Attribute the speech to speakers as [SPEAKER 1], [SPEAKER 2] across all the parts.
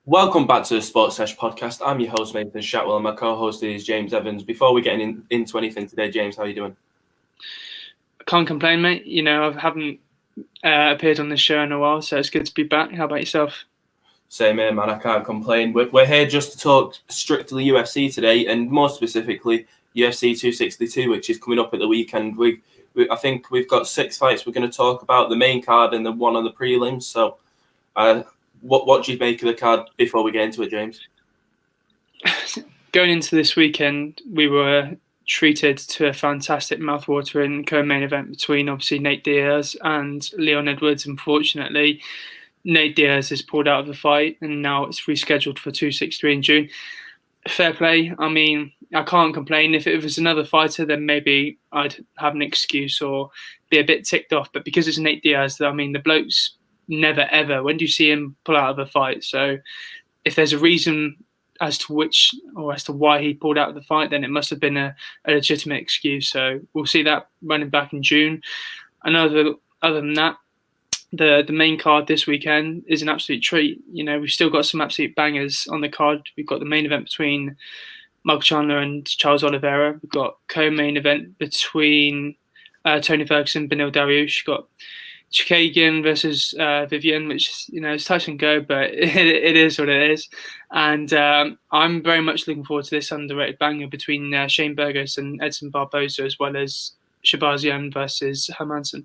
[SPEAKER 1] Welcome back to the Sports Sesh podcast. I'm your host, Nathan Shatwell, and my co-host is James Evans. Before we get into anything today, James, how are you doing?
[SPEAKER 2] Can't complain, mate. You know, I haven't appeared on this show in a while, so it's good to be back. How about yourself?
[SPEAKER 1] Same here, man. I can't complain. We're here just to talk strictly UFC today, and more specifically UFC 262, which is coming up at the weekend. I think we've got 6 fights we're going to talk about, the main card and the one on the prelims. So, what do you make of the card before we get into it, James?
[SPEAKER 2] Going into this weekend, we were treated to a fantastic mouthwatering co-main event between obviously Nate Diaz and Leon Edwards. Unfortunately, Nate Diaz has pulled out of the fight and now it's rescheduled for 263 in June. Fair play. I mean, I can't complain. If it was another fighter, then maybe I'd have an excuse or be a bit ticked off. But because it's Nate Diaz, I mean, the bloke's never, ever. When do you see him pull out of a fight? So if there's a reason as to which or as to why he pulled out of the fight, then it must have been a legitimate excuse. So we'll see that running back in June. Other than that, the main card this weekend is an absolute treat. You know, we've still got some absolute bangers on the card. We've got the main event between Chandler and Charles Oliveira. We've got co-main event between Tony Ferguson and Benildarius. We've got Chikagian versus Vivian, which is touch and go, but it is what it is. And I'm very much looking forward to this underrated banger between Shane Burgos and Edson Barboza, as well as Shabazian versus Hermanson.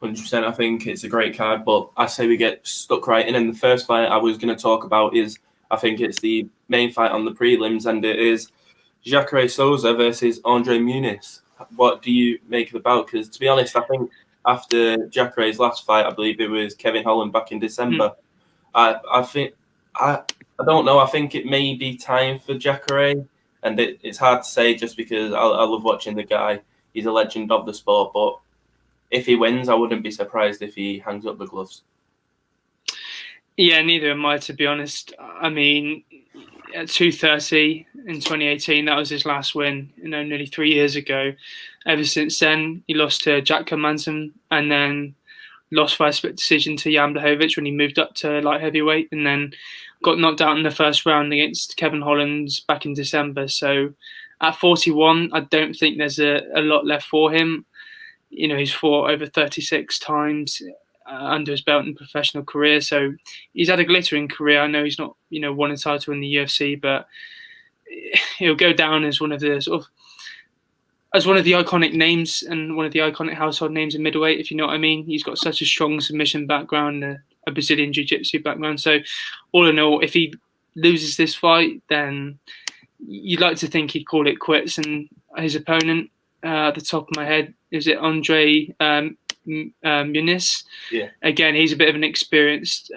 [SPEAKER 1] 100%. I think it's a great card, but I say we get stuck right in. And the first fight I was going to talk about is, I think it's the main fight on the prelims, and it is Jacare Souza versus Andre Muniz. What do you make of the bout? Because to be honest, I think after Jacare's last fight, I believe it was Kevin Holland back in December. I don't know. I think it may be time for Jacare, and it's hard to say just because I love watching the guy. He's a legend of the sport, but if he wins, I wouldn't be surprised if he hangs up the gloves.
[SPEAKER 2] Yeah, neither am I, to be honest. I mean, at 230 in 2018, that was his last win, nearly 3 years ago. Ever since then, he lost to Jack Hermanson and then lost by a split decision to Jan Blachowicz when he moved up to light heavyweight, and then got knocked out in the first round against Kevin Holland back in December. So at 41, I don't think there's a lot left for him. He's fought over 36 times under his belt in professional career. So he's had a glittering career. I know he's not, won a title in the UFC, but he'll go down as one of the iconic names and one of the iconic household names in middleweight, if you know what I mean. He's got such a strong submission background, a Brazilian jiu-jitsu background. So all in all, if he loses this fight, then you'd like to think he'd call it quits. And his opponent, at the top of my head, is it Andre Muniz?
[SPEAKER 1] Yeah.
[SPEAKER 2] Again, he's a bit of an experienced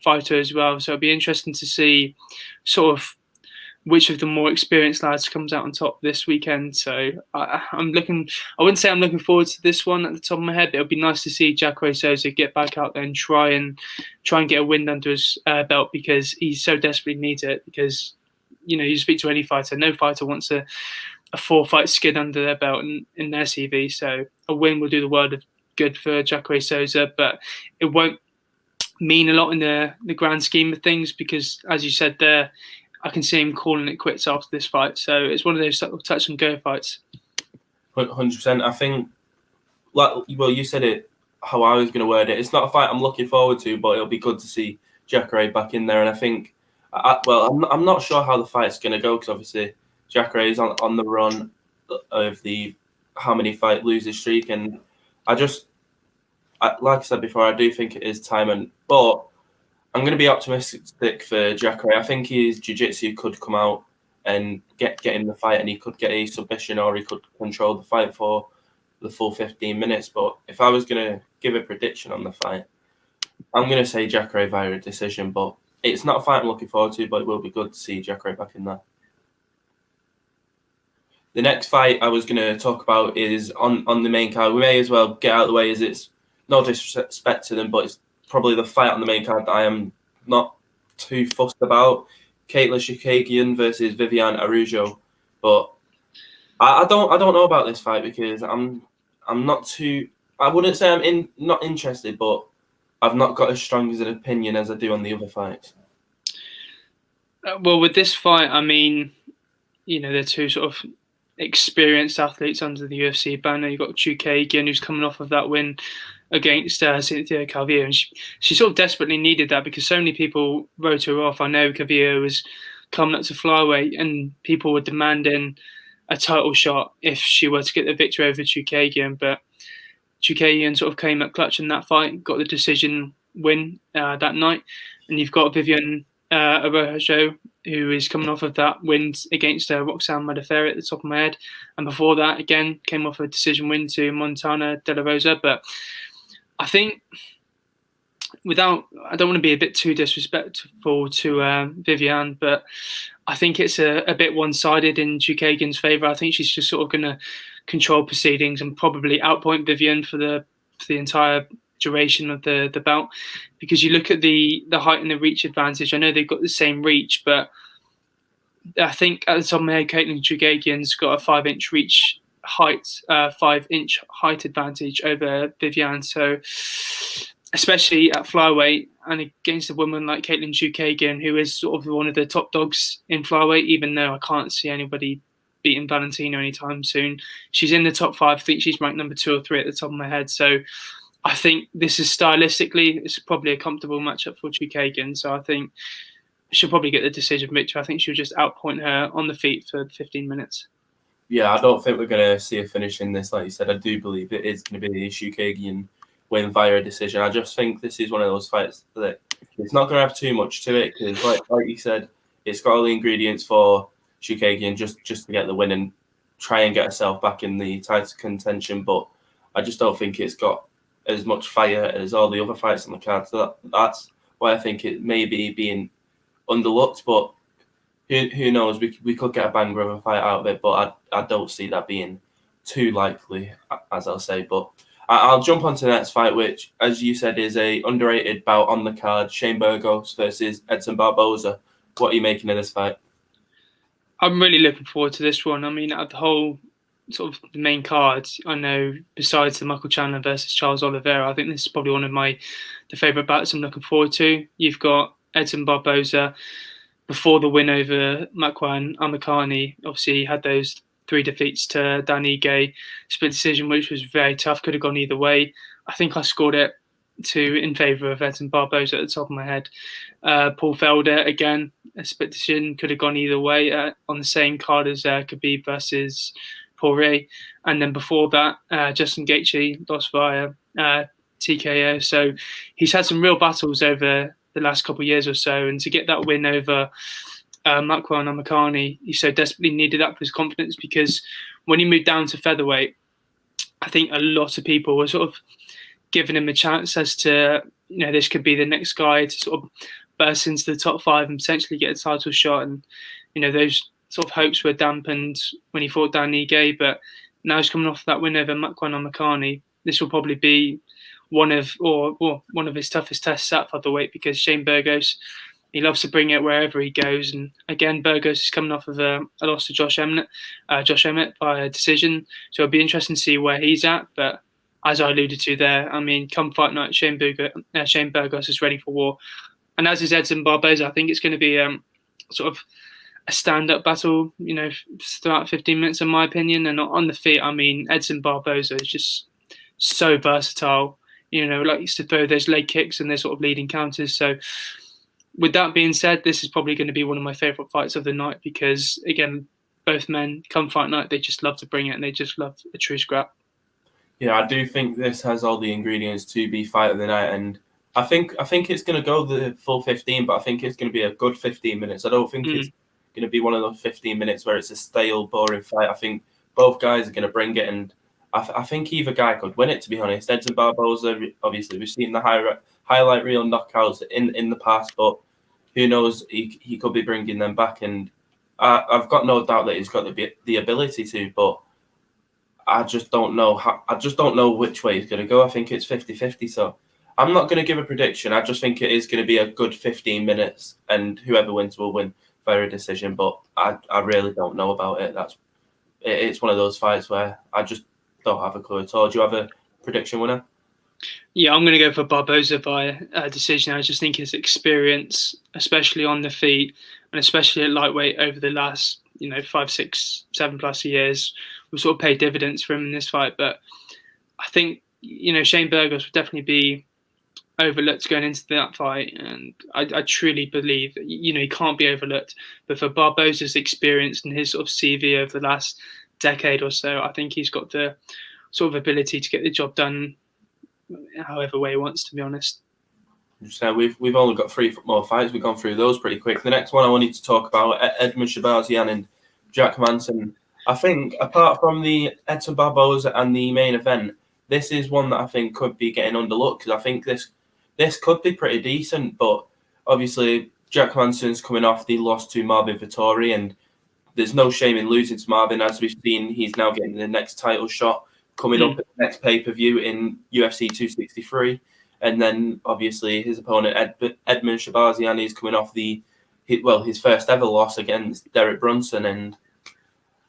[SPEAKER 2] fighter as well. So it'll be interesting to see sort of which of the more experienced lads comes out on top this weekend. So I wouldn't say I'm looking forward to this one at the top of my head, but it'll be nice to see Jacare Souza get back out there and try and get a win under his belt, because he so desperately needs it. Because, you speak to any fighter, no fighter wants a 4-fight skid under their belt in their CV. So a win will do the world of good for Jacare Souza, but it won't mean a lot in the grand scheme of things, because, as you said there, I can see him calling it quits after this fight. So it's one of those sort of touch and go fights.
[SPEAKER 1] 100%. I think, you said it how I was going to word it. It's not a fight I'm looking forward to, but it'll be good to see Jacare back in there. And I think, I'm not sure how the fight's going to go, because obviously Jacare is on the run of the how many fight losers streak, and like I said before, I do think it is time, but I'm going to be optimistic for Jacare. I think his jiu-jitsu could come out and get him the fight, and he could get a submission, or he could control the fight for the full 15 minutes. But if I was going to give a prediction on the fight, I'm going to say Jacare via a decision. But it's not a fight I'm looking forward to, but it will be good to see Jacare back in there. The next fight I was going to talk about is on the main card. We may as well get out of the way, as it's no disrespect to them, but it's probably the fight on the main card that I am not too fussed about. Caitlin Chikagian versus Vivian Araujo. But I don't know about this fight, because I'm not too. I wouldn't say not interested, but I've not got as strong as an opinion as I do on the other fights.
[SPEAKER 2] Well, with this fight, I mean, they're two sort of experienced athletes under the UFC banner. You've got Chukagian, who's coming off of that win against Cynthia Calvillo, and she sort of desperately needed that because so many people wrote her off. I know Calvillo was coming up to flyweight, and people were demanding a title shot if she were to get the victory over Chukagian, but Chukagian sort of came up clutch in that fight, got the decision win that night, and you've got Vivian Araujo, who is coming off of that win against Roxanne Modafferi at the top of my head, and before that, again, came off a decision win to Montana De La Rosa. But I think, I don't want to be a bit too disrespectful to Vivian, but I think it's a bit one-sided in Chukagian's favour. I think she's just sort of going to control proceedings and probably outpoint Vivian for the entire duration of the bout, because you look at the height and the reach advantage. I know they've got the same reach, but I think at the top of my head, Caitlin Chukagian's got a 5-inch reach height, 5-inch height advantage over Vivian. So especially at flyweight and against a woman like Caitlin Chukagian, who is sort of one of the top dogs in flyweight, even though I can't see anybody beating Valentino anytime soon. She's in the top 5. I think she's ranked number 2 or 3 at the top of my head. So I think this is stylistically, it's probably a comfortable matchup for Chukagian. So I think she'll probably get the decision victory. I think she'll just outpoint her on the feet for 15 minutes.
[SPEAKER 1] Yeah, I don't think we're going to see a finish in this. Like you said, I do believe it is going to be the Chukagian win via a decision. I just think this is one of those fights that it's not going to have too much to it because, like you said, it's got all the ingredients for Chukagian just to get the win and try and get herself back in the title contention. But I just don't think it's got as much fire as all the other fights on the card. So that's why I think it may be being underlooked. But who knows? We could get a banger of a fight out of it, but I don't see that being too likely, as I'll say. But I'll jump on to the next fight, which, as you said, is a underrated bout on the card. Shane Burgos versus Edson Barboza. What are you making of this fight?
[SPEAKER 2] I'm really looking forward to this one. I mean, out of the whole sort of the main card, I know besides the Michael Chandler versus Charles Oliveira, I think this is probably one of the favourite bouts I'm looking forward to. You've got Edson Barboza before the win over Makwan Amakani. Obviously, he had those 3 defeats to Dan Ige, split decision, which was very tough. Could have gone either way. I think I scored it in favour of Edson Barboza at the top of my head. Paul Felder, again, a split decision, could have gone either way on the same card as Khabib versus Poirier. And then before that, Justin Gaethje lost via TKO. So he's had some real battles over the last couple of years or so. And to get that win over Makwan Amakani, he so desperately needed that for his confidence, because when he moved down to featherweight, I think a lot of people were sort of giving him a chance as to, this could be the next guy to sort of burst into the top 5 and potentially get a title shot. And, those sort of hopes were dampened when he fought Dan Ige, but now he's coming off that win over Makwan Amakani. This will probably be one of his toughest tests at featherweight, because Shane Burgos, he loves to bring it wherever he goes. And again, Burgos is coming off of a loss to Josh Emmett by a decision. So it'll be interesting to see where he's at. But as I alluded to there, I mean, come fight night, Shane Burgos is ready for war. And as is Edson Barboza, I think it's going to be sort of a stand-up battle, throughout 15 minutes, in my opinion. And on the feet, I mean, Edson Barboza is just so versatile. Likes to throw those leg kicks and those sort of leading counters. So with that being said, this is probably going to be one of my favourite fights of the night, because, again, both men, come fight night, they just love to bring it and they just love a true scrap.
[SPEAKER 1] Yeah, I do think this has all the ingredients to be fight of the night, and I think it's going to go the full 15, but I think it's going to be a good 15 minutes. I don't think it's going to be one of those 15 minutes where it's a stale, boring fight. I think both guys are going to bring it, and I think either guy could win it, to be honest. Edson Barboza, obviously, we've seen the highlight reel knockouts in the past, but who knows, he could be bringing them back, and I've got no doubt that he's got the ability to, but I just don't know which way he's going to go. I think it's 50-50, so I'm not going to give a prediction. I just think it is going to be a good 15 minutes, and whoever wins will win via a decision, but I really don't know about it. It's one of those fights where I just don't have a clue at all. Do you have a prediction winner?
[SPEAKER 2] Yeah, I'm going to go for Barboza by decision. I just think his experience, especially on the feet and especially at lightweight over the last 5, 6, 7+ years, will sort of pay dividends for him in this fight. But I think Shane Burgos would definitely be overlooked going into that fight, and I truly believe that he can't be overlooked. But for Barboza's experience and his sort of CV over the last decade or so, I think he's got the sort of ability to get the job done however way he wants, to be honest.
[SPEAKER 1] So we've only got 3 more fights. We've gone through those pretty quick. The next one I wanted to talk about, Edmund Shabazian and Jack Manson. I think apart from the Edson Barboza and the main event, this is one that I think could be getting underlooked, because I think this could be pretty decent. But obviously Jack Manson's coming off the loss to Marvin Vettori, and there's no shame in losing to Marvin. As we've seen, he's now getting the next title shot coming up at the next pay-per-view in UFC 263. And then obviously his opponent Edmund Shabazian is coming off his first ever loss against Derek Brunson, and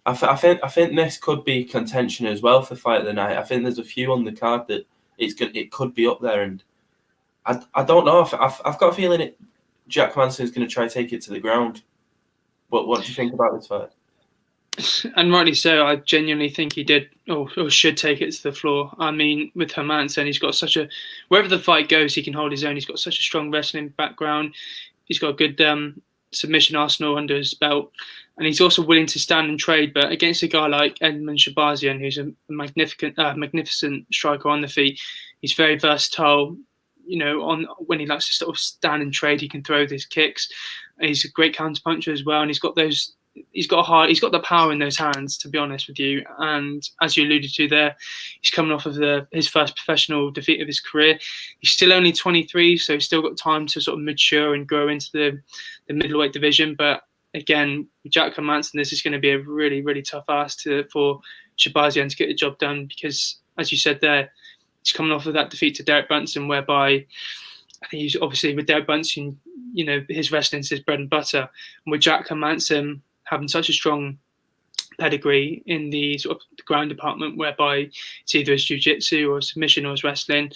[SPEAKER 1] I think this could be contention as well for fight of the night. I think there's a few on the card that it could be up there, and I don't know if I've got a feeling Jack Manson is going to try to take it to the ground. But what do you think about this fight?
[SPEAKER 2] And rightly so. I genuinely think he did or should take it to the floor. I mean, with Hermansen, he's got wherever the fight goes, he can hold his own. He's got such a strong wrestling background. He's got a good submission arsenal under his belt. And he's also willing to stand and trade. But against a guy like Edmund Shabazian, who's a magnificent striker on the feet, he's very versatile. When he likes to sort of stand and trade, he can throw his kicks. And he's a great counter puncher as well. And he's got the power in those hands, to be honest with you. And as you alluded to there, he's coming off of his first professional defeat of his career. He's still only 23, so he's still got time to sort of mature and grow into the middleweight division. But again, Jack Manson, this is going to be a really, really tough ask for Shabazian to get the job done, because, as you said there, he's coming off of that defeat to Derek Brunson, whereby I think he's obviously, with Derek Brunson, his wrestling is his bread and butter. And with Jack Manson having such a strong pedigree in the sort of the ground department, whereby it's either his jiu-jitsu or submission or his wrestling,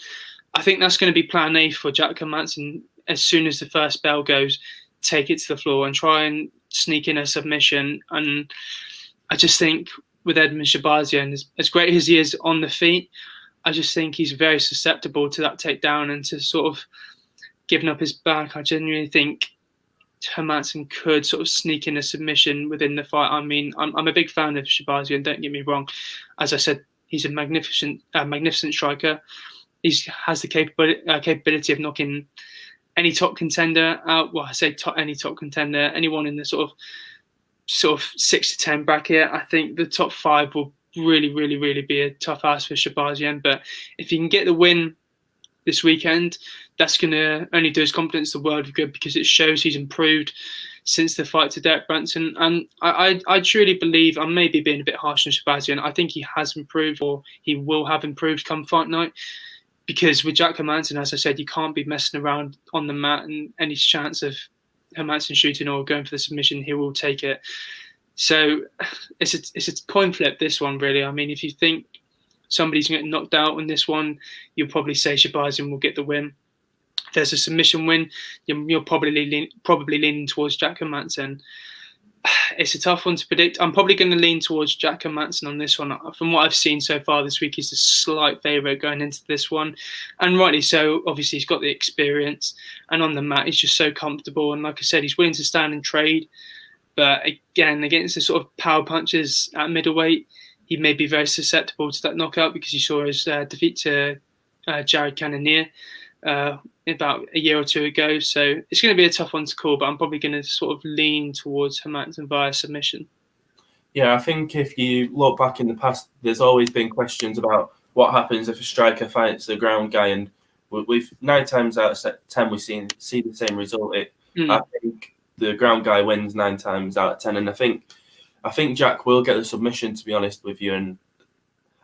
[SPEAKER 2] I think that's going to be plan A for Jack Manson. As soon as the first bell goes, take it to the floor and try and sneak in a submission. And I just think with Edmund Shabazian, as great as he is on the feet, I just think he's very susceptible to that takedown and to sort of giving up his back. I genuinely think Hermansen could sort of sneak in a submission within the fight. I mean, I'm a big fan of Shabazian, don't get me wrong. As I said, he's a magnificent striker. He has the capability of knocking any top contender out. Well, I say any top contender, anyone in the sort of 6 to 10 bracket. I think the top 5 will really, really, really be a tough ask for Shabazian. But if he can get the win this weekend, that's going to only do his confidence the world of good, because it shows he's improved since the fight to Derek Brunson. And I truly believe, I may be being a bit harsh on Shabazian, I think he has improved, or he will have improved come fight night. Because with Jack Hermansen, as I said, you can't be messing around on the mat, and any chance of Hermansen shooting or going for the submission, he will take it. So it's a coin flip, this one, really. I mean, if you think somebody's getting knocked out in this one, you'll probably say Shabazian will get the win. If there's a submission win, you're probably leaning towards Jack Hermansen. It's a tough one to predict. I'm probably going to lean towards Jack Hermansen on this one. From what I've seen so far this week, he's a slight favourite going into this one. And rightly so. Obviously, he's got the experience. And on the mat, he's just so comfortable. And like I said, he's willing to stand and trade. But again, against the sort of power punches at middleweight, he may be very susceptible to that knockout, because you saw his defeat to Jared Cannonier about a year or two ago. So it's going to be a tough one to call, but I'm probably going to sort of lean towards Hermansen via submission.
[SPEAKER 1] Yeah, I think if you look back in the past, there's always been questions about what happens if a striker fights the ground guy, and we've 9 times out of 10 we see the same result. I think the ground guy wins 9 times out of 10, and I think Jack will get the submission, to be honest with you. And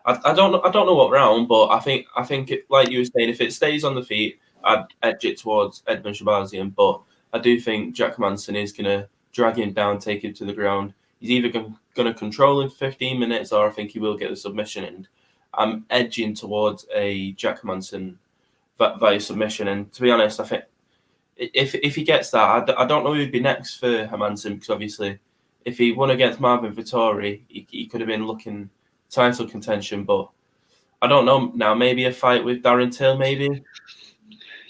[SPEAKER 1] I don't know what round, but I think it, like you were saying, if it stays on the feet, I'd edge it towards Edmund Shabazian. But I do think Jack Manson is going to drag him down, take him to the ground. He's either going to control him for 15 minutes, or I think he will get the submission. And I'm edging towards a Jack Hermansson via submission. And to be honest, I think if he gets that, I don't know who'd be next for Hermansson, because obviously if he won against Marvin Vettori, he could have been looking title contention. But I don't know now. Maybe a fight with Darren Till, maybe.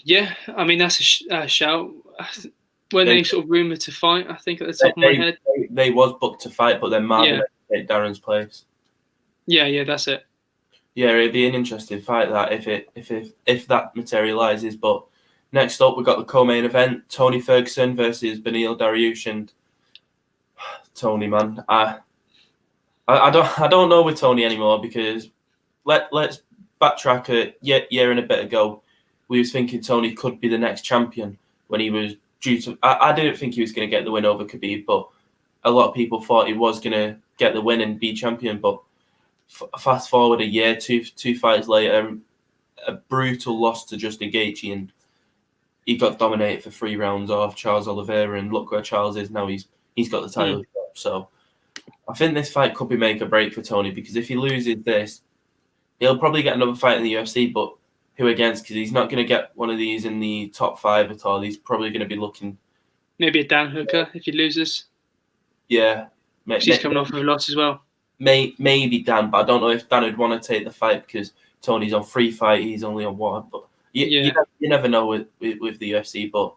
[SPEAKER 2] Yeah, I mean, that's a shout. When they sort of rumoured to fight, I think at the top of my head.
[SPEAKER 1] They was booked to fight, but then Marvin take Darren's place.
[SPEAKER 2] Yeah, that's it.
[SPEAKER 1] Yeah, it'd be an interesting fight that if that materialises. But next up, we got the co-main event: Tony Ferguson versus Benildarius. And Tony, man, I don't know with Tony anymore, because let's backtrack a year and a bit ago. We was thinking Tony could be the next champion when he was due to. I didn't think he was going to get the win over Khabib, but a lot of people thought he was going to get the win and be champion. But fast forward a year, two fights later, a brutal loss to Justin Gaethje, and he got dominated for 3 rounds off Charles Oliveira. And look where Charles is now. He's got the title. So I think this fight could be make or break for Tony, because if he loses this, he'll probably get another fight in the UFC, but who against? Because he's not going to get one of these in the top 5 at all. He's probably going to be looking...
[SPEAKER 2] Maybe a Dan Hooker if he loses.
[SPEAKER 1] Yeah.
[SPEAKER 2] He's coming off of a loss as well.
[SPEAKER 1] Maybe Dan, but I don't know if Dan would want to take the fight, because Tony's on 3 fight, he's only on 1. But you never know with the UFC, but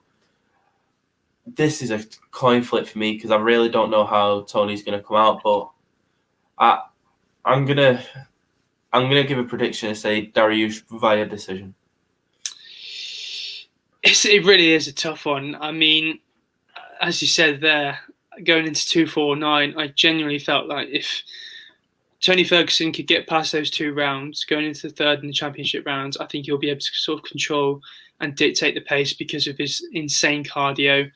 [SPEAKER 1] this is a coin flip for me, because I really don't know how Tony's going to come out. But I'm gonna give a prediction and say Dariush via decision.
[SPEAKER 2] It really is a tough one. I mean, as you said there, going into 249, I genuinely felt like if Tony Ferguson could get past those 2 rounds, going into the third and the championship rounds, I think he'll be able to sort of control and dictate the pace because of his insane cardio.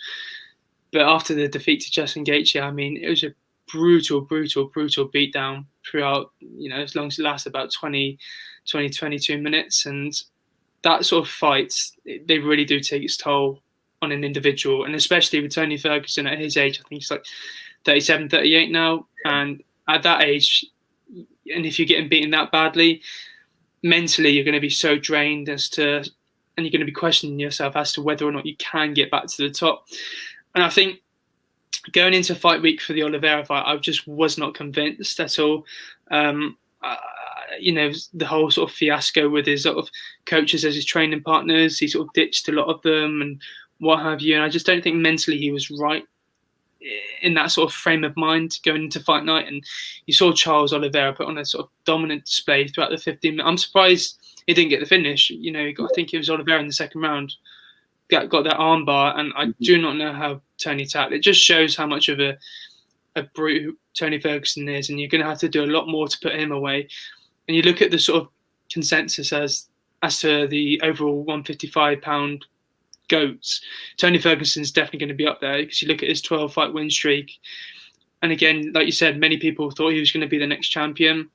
[SPEAKER 2] But after the defeat to Justin Gaethje, I mean, it was a brutal beatdown throughout, as long as it lasted about 22 minutes. And that sort of fights, they really do take its toll on an individual. And especially with Tony Ferguson at his age, I think he's like 37, 38 now. And at that age, and if you're getting beaten that badly, mentally you're going to be so drained and you're going to be questioning yourself as to whether or not you can get back to the top. And I think going into fight week for the Oliveira fight, I just was not convinced at all. The whole sort of fiasco with his sort of coaches as his training partners, he sort of ditched a lot of them and what have you. And I just don't think mentally he was right in that sort of frame of mind going into fight night. And you saw Charles Oliveira put on a sort of dominant display throughout the 15 minutes. I'm surprised he didn't get the finish. I think it was Oliveira in the second round. Got that armbar, and I do not know how Tony tackled. It just shows how much of a brute Tony Ferguson is, and you're going to have to do a lot more to put him away. And you look at the sort of consensus as to the overall 155-pound GOATs, Tony Ferguson's definitely going to be up there, because you look at his 12-fight win streak. And again, like you said, many people thought he was going to be the next champion.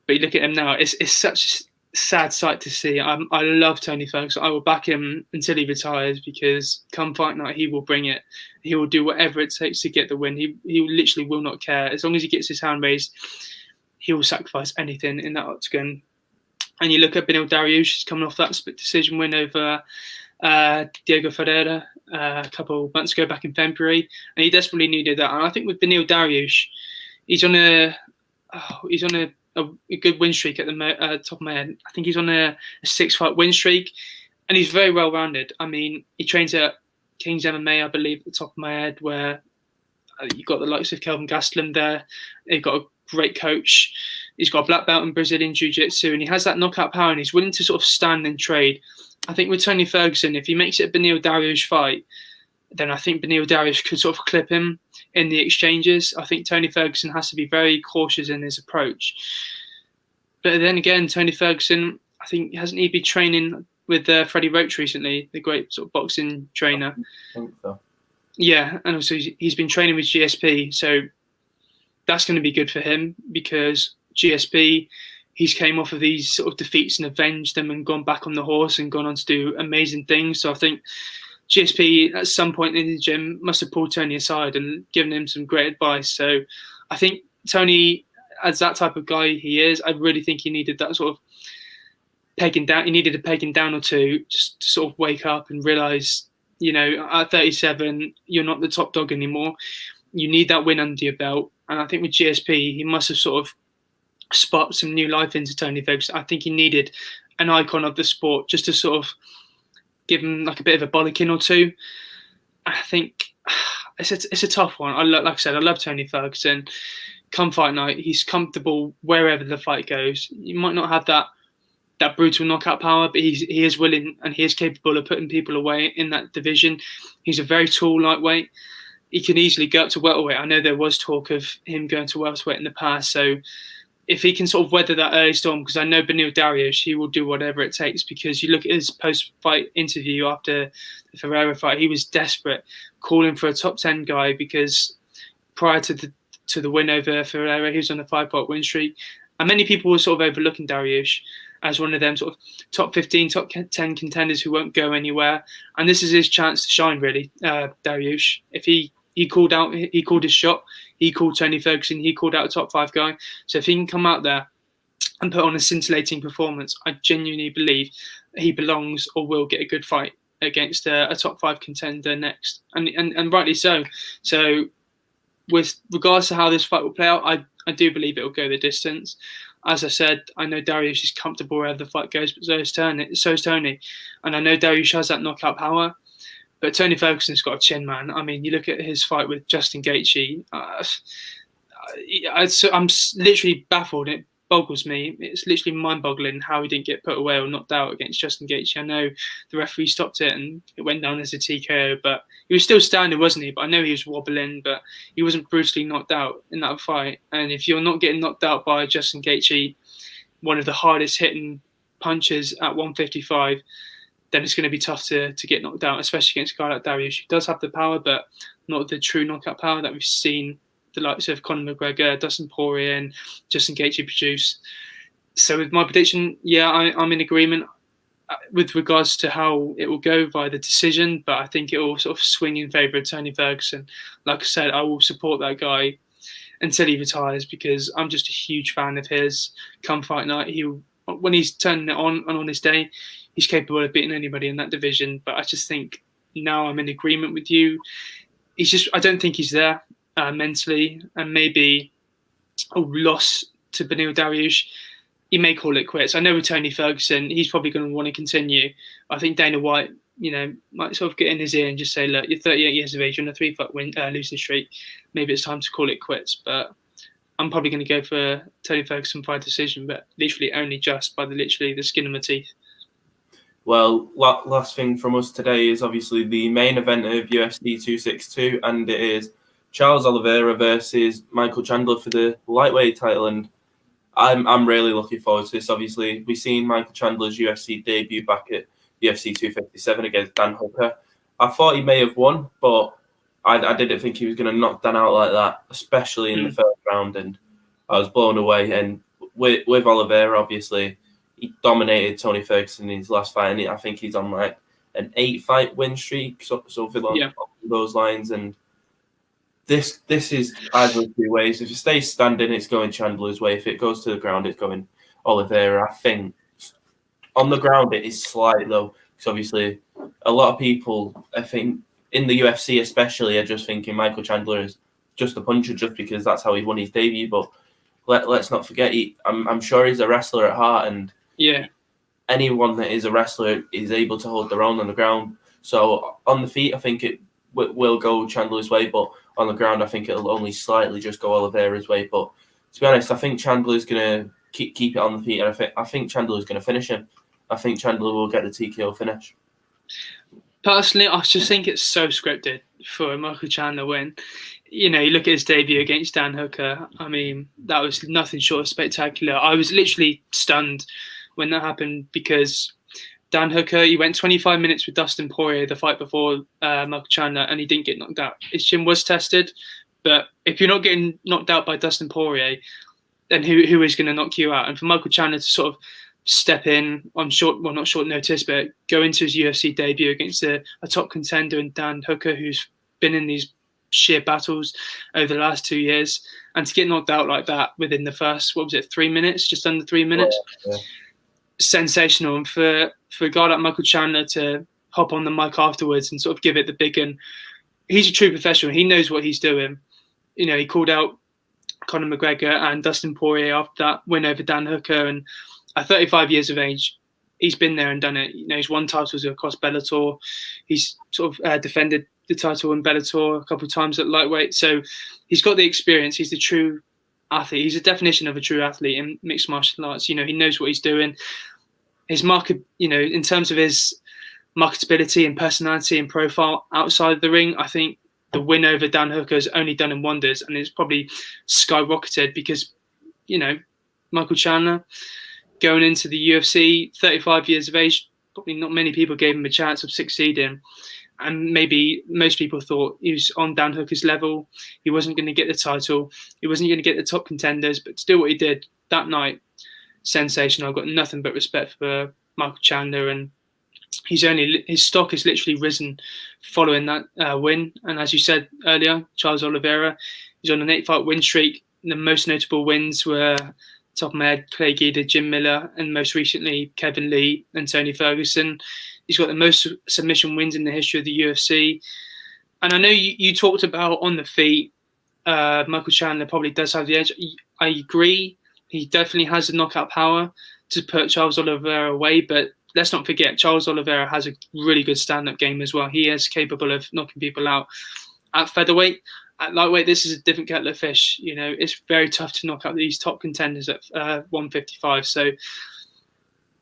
[SPEAKER 2] But you look at him now, it's such a sad sight to see. I love Tony Ferguson. I will back him until he retires, because come fight night, he will bring it. He will do whatever it takes to get the win. He literally will not care. As long as he gets his hand raised, he will sacrifice anything in that octagon. And you look at Benildarius, he's coming off that split decision win over Diego Ferreira a couple months ago back in February, and he desperately needed that. And I think with Benildarius, he's on a good win streak at the top of my head. I think he's on a 6-fight win streak, and he's very well rounded. I mean, he trains at King's MMA, I believe, at the top of my head, where you've got the likes of Kelvin Gastelum there. You've got a great coach. He's got a black belt in Brazilian Jiu-Jitsu, and he has that knockout power, and he's willing to sort of stand and trade. I think with Tony Ferguson, if he makes it a Benildarius fight, then I think Benildarius could sort of clip him in the exchanges. I think Tony Ferguson has to be very cautious in his approach. But then again, Tony Ferguson, I think, hasn't he been training with Freddie Roach recently, the great sort of boxing trainer?
[SPEAKER 1] I think so.
[SPEAKER 2] Yeah, and also he's been training with GSP, so that's going to be good for him, because GSP, he's came off of these sort of defeats and avenged them and gone back on the horse and gone on to do amazing things. So I think GSP at some point in the gym must have pulled Tony aside and given him some great advice. So I think Tony as that type of guy he is, I really think he needed that sort of pegging down. He needed a pegging down or two just to sort of wake up and realize, at 37, you're not the top dog anymore. You need that win under your belt. And I think with GSP, he must have sort of sparked some new life into Tony Ferguson. I think he needed an icon of the sport just to sort of give him like a bit of a bollocking or two. I think it's a tough one. Like I said, I love Tony Ferguson. Come fight night, he's comfortable wherever the fight goes. You might not have that brutal knockout power, but he is willing and he is capable of putting people away in that division. He's a very tall lightweight. He can easily go up to welterweight. I know there was talk of him going to welterweight in the past. So if he can sort of weather that early storm, because I know Benildarius, he will do whatever it takes, because you look at his post-fight interview after the Ferreira fight, he was desperate, calling for a top 10 guy, because prior to the win over Ferreira, he was on a 5-fight win streak. And many people were sort of overlooking Dariush as one of them sort of top 15, top 10 contenders who won't go anywhere. And this is his chance to shine, really, Dariush. If he called his shot, he called Tony Ferguson, he called out a top 5 guy. So if he can come out there and put on a scintillating performance, I genuinely believe he belongs or will get a good fight against a top 5 contender next. And rightly so. So with regards to how this fight will play out, I do believe it will go the distance. As I said, I know Dariush is comfortable wherever the fight goes, but so is Tony. And I know Dariush has that knockout power. But Tony Ferguson's got a chin, man. I mean, you look at his fight with Justin Gaethje. I'm literally baffled. It boggles me. It's literally mind-boggling how he didn't get put away or knocked out against Justin Gaethje. I know the referee stopped it and it went down as a TKO, but he was still standing, wasn't he? But I know he was wobbling, but he wasn't brutally knocked out in that fight. And if you're not getting knocked out by Justin Gaethje, one of the hardest hitting punches at 155, then it's going to be tough to get knocked out, especially against a guy like Dariush, who does have the power, but not the true knockout power that we've seen the likes of Conor McGregor, Dustin Poirier, and Justin Gaethje produce. So with my prediction, yeah, I'm in agreement with regards to how it will go via the decision, but I think it will sort of swing in favour of Tony Ferguson. Like I said, I will support that guy until he retires, because I'm just a huge fan of his. Come fight night, when he's turning it on and on his day, he's capable of beating anybody in that division. But I just think now I'm in agreement with you. I don't think he's there mentally, and maybe a loss to Benildarius, he may call it quits. I know with Tony Ferguson, he's probably going to want to continue. I think Dana White, might sort of get in his ear and just say, look, you're 38 years of age, you're on a 3-fight losing streak. Maybe it's time to call it quits. But I'm probably going to go for Tony Ferguson by decision, but literally only just by the skin of my teeth.
[SPEAKER 1] Well, last thing from us today is obviously the main event of UFC 262, and it is Charles Oliveira versus Michael Chandler for the lightweight title. And I'm really looking forward to this. Obviously, we've seen Michael Chandler's UFC debut back at UFC 257 against Dan Hooker. I thought he may have won, but I didn't think he was going to knock Dan out like that, especially in the first round. And I was blown away. And with Oliveira, obviously, he dominated Tony Ferguson in his last fight, and I think he's on like an 8-fight win streak, something along those lines. And this is either of two ways. If it stays standing, it's going Chandler's way. If it goes to the ground, it's going Oliveira. I think on the ground it is slight though, because obviously a lot of people, I think in the UFC especially, are just thinking Michael Chandler is just a puncher just because that's how he won his debut. But let's not forget, I'm sure he's a wrestler at heart, and anyone that is a wrestler is able to hold their own on the ground. So on the feet, I think it will go Chandler's way, but on the ground, I think it'll only slightly just go Oliveira's way. But to be honest, I think Chandler's going to keep it on the feet, and I think Chandler's going to finish him. I think Chandler will get the TKO finish.
[SPEAKER 2] Personally, I just think it's so scripted for a Michael Chandler win. You look at his debut against Dan Hooker. I mean, that was nothing short of spectacular. I was literally stunned when that happened, because Dan Hooker, he went 25 minutes with Dustin Poirier the fight before Michael Chandler, and he didn't get knocked out. His chin was tested, but if you're not getting knocked out by Dustin Poirier, then who is going to knock you out? And for Michael Chandler to sort of step in on not short notice, but go into his UFC debut against a top contender in Dan Hooker, who's been in these sheer battles over the last 2 years, and to get knocked out like that within the first, 3 minutes, just under 3 minutes, sensational. And for a guy like Michael Chandler to hop on the mic afterwards and sort of give it the big one, he's a true professional. He knows what he's doing. He called out Conor McGregor and Dustin Poirier after that win over Dan Hooker, and at 35 years of age, he's been there and done it. He's won titles across Bellator. He's sort of defended the title in Bellator a couple of times at lightweight. So he's got the experience. He's the true athlete. He's a definition of a true athlete in mixed martial arts. He knows what he's doing. His market, in terms of his marketability and personality and profile outside of the ring, I think the win over Dan Hooker has only done him wonders, and it's probably skyrocketed because, Michael Chandler going into the UFC, 35 years of age, probably not many people gave him a chance of succeeding. And maybe most people thought he was on Dan Hooker's level. He wasn't going to get the title. He wasn't going to get the top contenders, but to do what he did that night, sensational. I've got nothing but respect for Michael Chandler, and his stock has literally risen following that win. And as you said earlier, Charles Oliveira, he's on an 8-fight win streak. The most notable wins were, top of my head, Clay Guida, Jim Miller, and most recently Kevin Lee and Tony Ferguson. He's got the most submission wins in the history of the UFC. And I know you talked about on the feet, Michael Chandler probably does have the edge. I agree. He definitely has the knockout power to put Charles Oliveira away, but let's not forget, Charles Oliveira has a really good stand-up game as well. He is capable of knocking people out. At featherweight, at lightweight, this is a different kettle of fish. It's very tough to knock out these top contenders at 155. So,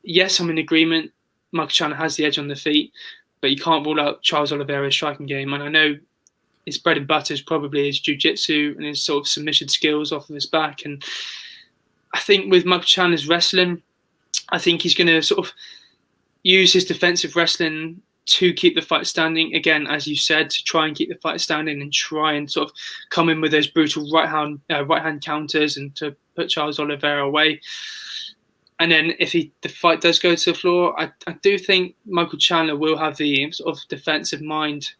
[SPEAKER 2] yes, I'm in agreement. Michael Chandler has the edge on the feet, but you can't rule out Charles Oliveira's striking game. And I know his bread and butter is probably his jiu-jitsu and his sort of submission skills off of his back. And I think with Michael Chandler's wrestling, I think he's going to sort of use his defensive wrestling to keep the fight standing. Again, as you said, to try and keep the fight standing and try and sort of come in with those brutal right hand counters and to put Charles Oliveira away. And then if the fight does go to the floor, I do think Michael Chandler will have the sort of defensive mind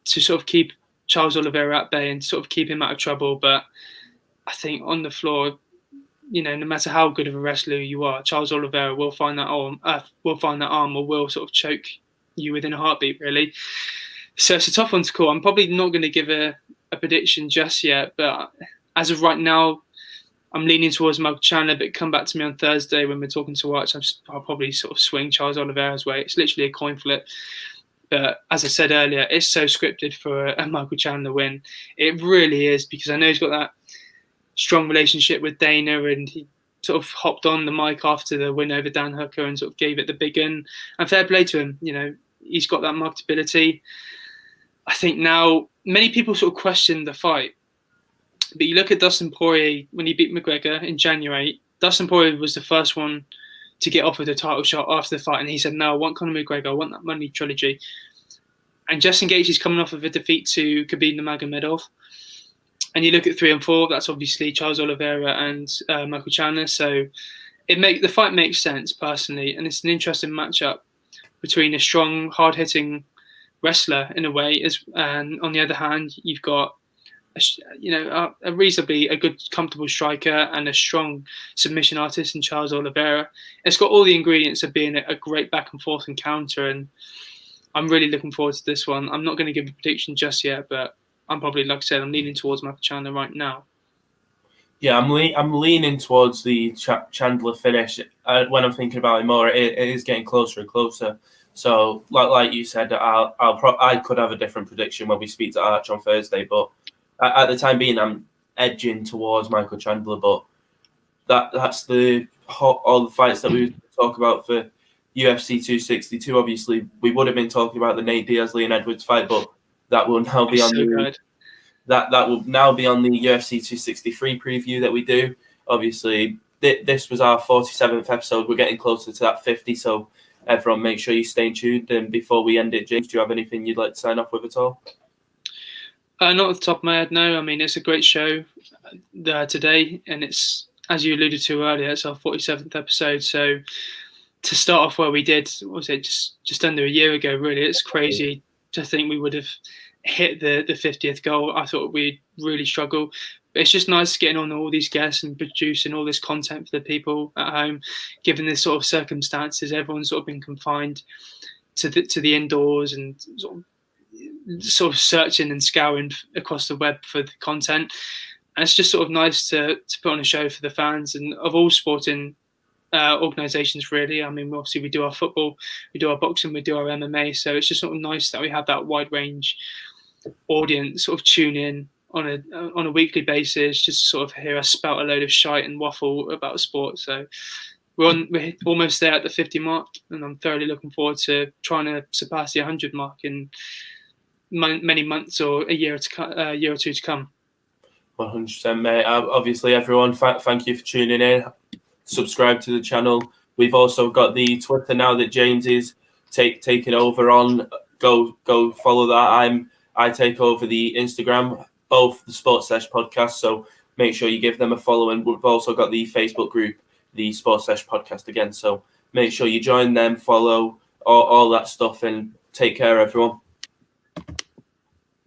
[SPEAKER 2] to sort of keep Charles Oliveira at bay and sort of keep him out of trouble. But I think on the floor, no matter how good of a wrestler you are, Charles Oliveira will find that arm, or will sort of choke you within a heartbeat, really. So it's a tough one to call. I'm probably not going to give a prediction just yet, but as of right now, I'm leaning towards Michael Chandler, but come back to me on Thursday when we're talking to watch. I'll probably sort of swing Charles Oliveira's way. It's literally a coin flip. But as I said earlier, it's so scripted for a Michael Chandler win. It really is, because I know he's got that strong relationship with Dana, and he sort of hopped on the mic after the win over Dan Hooker and sort of gave it the big one. And fair play to him. He's got that marketability. I think now many people sort of question the fight. But you look at Dustin Poirier when he beat McGregor in January. Dustin Poirier was the first one to get offered a title shot after the fight, and he said, "No, I want Conor McGregor. I want that money trilogy." And Justin Gaethje's coming off of a defeat to Khabib Nurmagomedov. And you look at 3 and 4. That's obviously Charles Oliveira and Michael Chandler. So the fight makes sense personally, and it's an interesting matchup between a strong, hard-hitting wrestler in a way, and on the other hand, you've got a reasonably good, comfortable striker and a strong submission artist in Charles Oliveira. It's got all the ingredients of being a great back and forth encounter, and I'm really looking forward to this one. I'm not going to give a prediction just yet, but I'm probably, like I said, I'm leaning towards Michael Chandler right now.
[SPEAKER 1] Yeah, I'm leaning towards the Chandler finish. When I'm thinking about it more, it is getting closer and closer. So, like you said, I could have a different prediction when we speak to Arch on Thursday, but at the time being, I'm edging towards Michael Chandler. But that's all the fights that we talk about for UFC 262. Obviously, we would have been talking about the Nate Diaz Leon Edwards fight, but that will now be on that will now be on the UFC 263 preview that we do. Obviously, this was our 47th episode. We're getting closer to that 50, so everyone make sure you stay tuned. And before we end it, James, do you have anything you'd like to sign off with at all?
[SPEAKER 2] Not off the top of my head, no. I mean, it's a great show today, and it's, as you alluded to earlier, it's our 47th episode. So to start off where we did, what was it, just under a year ago, really, it's crazy to think we would have hit the 50th goal, I thought we'd really struggle. But it's just nice getting on all these guests and producing all this content for the people at home, given this sort of circumstances. Everyone's sort of been confined to the indoors and sort of searching and scouring across the web for the content. And it's just sort of nice to put on a show for the fans and of all sporting organisations, really. I mean, obviously we do our football, we do our boxing, we do our MMA. So it's just sort of nice that we have that wide range audience sort of tune in on a weekly basis, just to sort of hear us spout a load of shite and waffle about sport. So we're almost there at the 50 mark, and I'm thoroughly looking forward to trying to surpass the 100 mark in many months or a year or two to come.
[SPEAKER 1] 100%, mate. Obviously, everyone, thank you for tuning in. Subscribe to the channel. We've also got the Twitter now that James is taking over on. Go follow that. I take over the Instagram, both the Sports Sesh podcast. So make sure you give them a follow. And we've also got the Facebook group, the Sports Sesh podcast again. So make sure you join them, follow all that stuff, and take care, everyone.